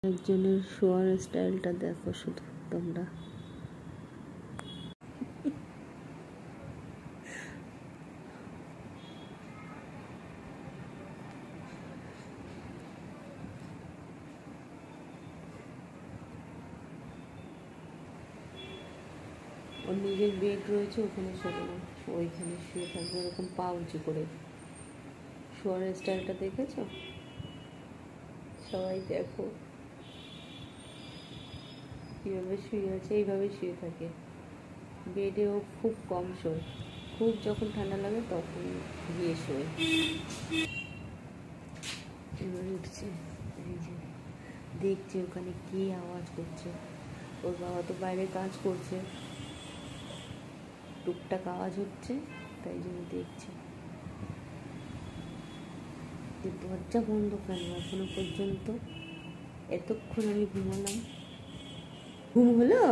একজনের শোয়ার স্টাইলটা দেখো শুধু তোমরা। ওর নিজের বেড রয়েছে, ওখানে শোবে না, ওইখানে শুয়ে থাকবে এরকম পা উঁচু করে। শোয়ার স্টাইলটা দেখেছো? সবাই দেখো কীভাবে শুয়ে আছে, এইভাবে শুয়ে থাকে। বেডেও খুব কম শোয়, খুব যখন ঠান্ডা লাগে তখন গিয়ে শোয়। এবার উঠছে, এই যে দেখছে ওখানে কী আওয়াজ করছে। ওর বাবা তো বাইরে কাজ করছে, টুকটাক আওয়াজ হচ্ছে, তাই জন্য দেখছে। দরজা বন্ধ কেন এখনো পর্যন্ত? এতক্ষণ আমি ঘুমালাম, ঘুম হলো?